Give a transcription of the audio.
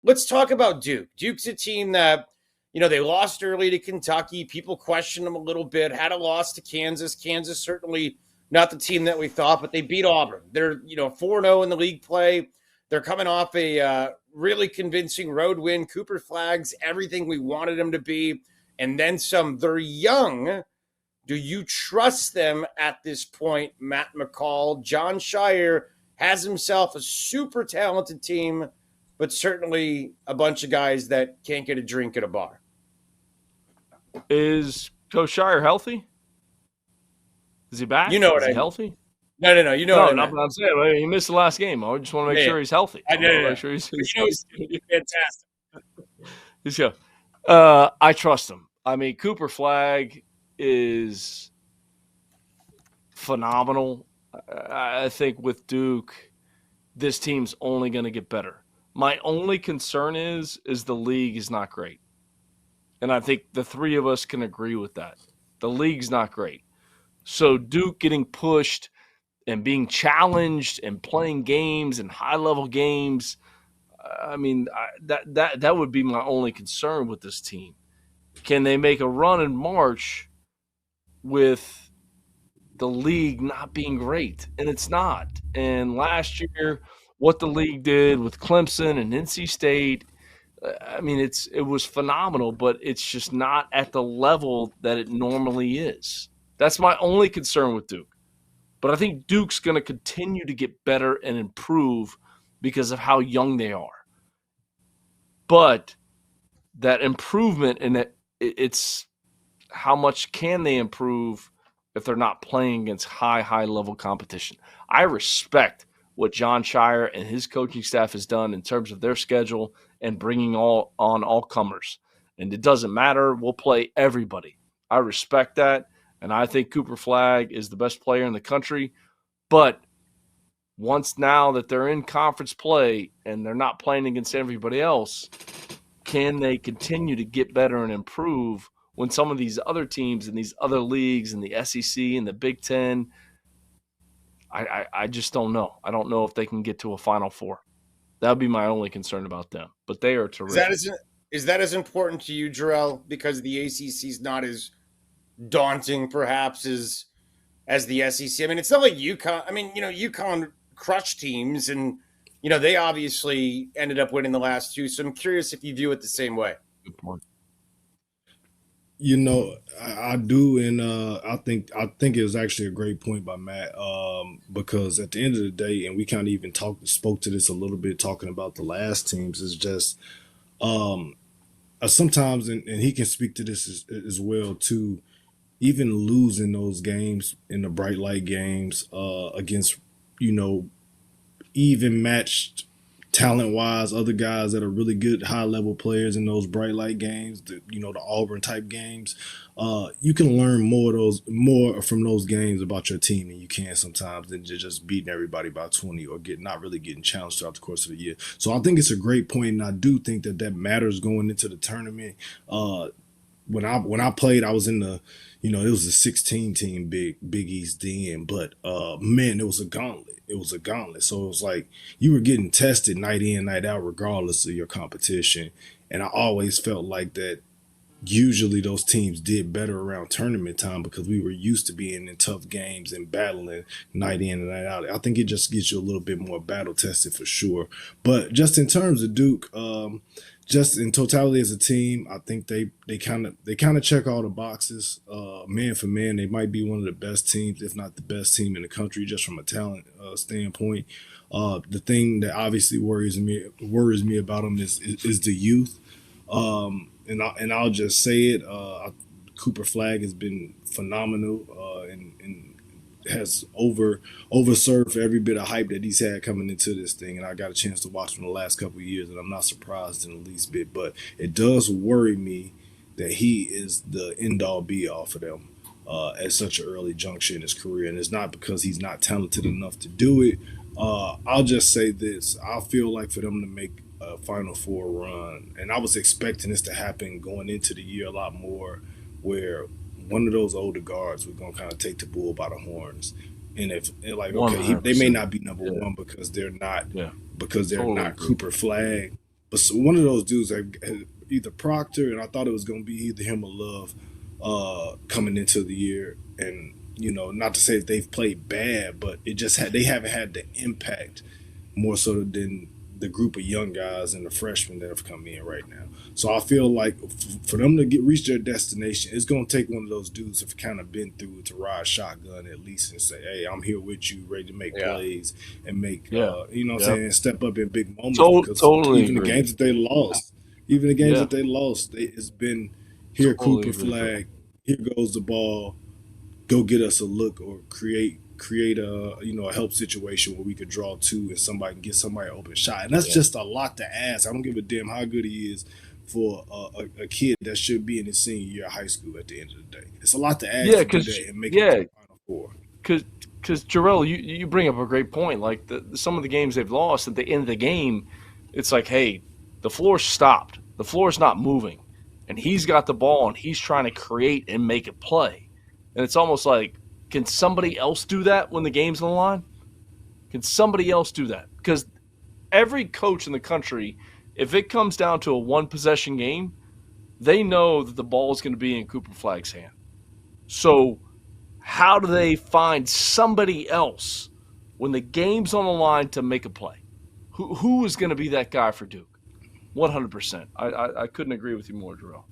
let's talk about Duke. Duke's a team that, they lost early to Kentucky. People questioned them a little bit, had a loss to Kansas. Kansas certainly not the team that we thought, but they beat Auburn. They're, 4-0 in the league play. They're coming off a really convincing road win. Cooper Flagg's everything we wanted him to be, and then some. They're young. Do you trust them at this point, Matt McCall? John Shire has himself a super talented team, but certainly a bunch of guys that can't get a drink at a bar. Is Coach Shire healthy? Is he back? Is he healthy? No. What I'm saying. He missed the last game. I just want to make sure he's healthy. Make sure he's fantastic. I trust him. I mean, Cooper Flagg is phenomenal. I think with Duke, this team's only going to get better. My only concern is the league is not great. And I think the three of us can agree with that. The league's not great. So Duke getting pushed and being challenged and playing games and high-level games, that would be my only concern with this team. Can they make a run in March with the league not being great? And it's not. And last year, what the league did with Clemson and NC State, it was phenomenal, but it's just not at the level that it normally is. That's my only concern with Duke. But I think Duke's going to continue to get better and improve because of how young they are. But that improvement and it's how much can they improve if they're not playing against high level competition. I respect what John Shire and his coaching staff has done in terms of their schedule and bringing all comers. And it doesn't matter. We'll play everybody. I respect that. And I think Cooper Flagg is the best player in the country. But once now that they're in conference play and they're not playing against everybody else, can they continue to get better and improve when some of these other teams in these other leagues in the SEC and the Big Ten, I just don't know. I don't know if they can get to a Final Four. That would be my only concern about them. But they are terrific. Is that as important to you, Jarrell, because the ACC is not as daunting perhaps as the SEC? It's not like UConn. UConn crushed teams and, they obviously ended up winning the last two. So I'm curious if you view it the same way. Good point. I do, and I think it was actually a great point by Matt, because at the end of the day, and we kind of even spoke to this a little bit talking about the last teams, is just sometimes, and he can speak to this as well too, even losing those games in the bright light games against, even matched talent-wise, other guys that are really good high-level players in those bright light games, the Auburn-type games, you can learn more from those games about your team than you can sometimes than just beating everybody by 20 or not really getting challenged throughout the course of the year. So I think it's a great point, and I do think that matters going into the tournament. When I played, I was in the, it was a 16-team Big East then, but man, it was a gauntlet. So it was like you were getting tested night in, night out, regardless of your competition. And I always felt like that usually those teams did better around tournament time because we were used to being in tough games and battling night in and night out. I think it just gets you a little bit more battle tested for sure. But just in terms of Duke, just in totality as a team, I think they kind of check all the boxes. Man for man, they might be one of the best teams, if not the best team in the country, just from a talent standpoint. The thing that obviously worries me about them is the youth. And I'll just say it. Cooper Flagg has been phenomenal and has overserved for every bit of hype that he's had coming into this thing. And I got a chance to watch him the last couple of years, and I'm not surprised in the least bit. But it does worry me that he is the end-all be-all for them at such an early juncture in his career. And it's not because he's not talented enough to do it. I'll just say this. I feel like for them to make a Final Four run, and I was expecting this to happen going into the year a lot more, where one of those older guards was going to kind of take the bull by the horns. And they may not be number one because they're not totally not Cooper Flagg, But so one of those dudes had either Proctor, and I thought it was going to be either him or Love coming into the year. And, not to say that they've played bad, but they haven't had the impact more so than the group of young guys and the freshmen that have come in right now. So I feel like for them to reach their destination, it's going to take one of those dudes who've kind of been through it to ride shotgun at least and say, hey, I'm here with you, ready to make plays and make, step up in big moments. Because totally even agree. the games that they lost, it's been here, Cooper, Flagg, here goes the ball, go get us a look or create a help situation where we could draw two and somebody can get somebody an open shot. And that's just a lot to ask. I don't give a damn how good he is for a kid that should be in his senior year of high school at the end of the day. It's a lot to ask to do that and make it to the Final Four. Because Jarrell, you bring up a great point. Like some of the games they've lost, at the end of the game, it's like, hey, the floor stopped. The floor's not moving. And he's got the ball and he's trying to create and make a play. And it's almost like, can somebody else do that when the game's on the line? Can somebody else do that? Because every coach in the country, if it comes down to a one-possession game, they know that the ball is going to be in Cooper Flagg's hand. So how do they find somebody else when the game's on the line to make a play? Who is going to be that guy for Duke? 100%. I couldn't agree with you more, Jarrell.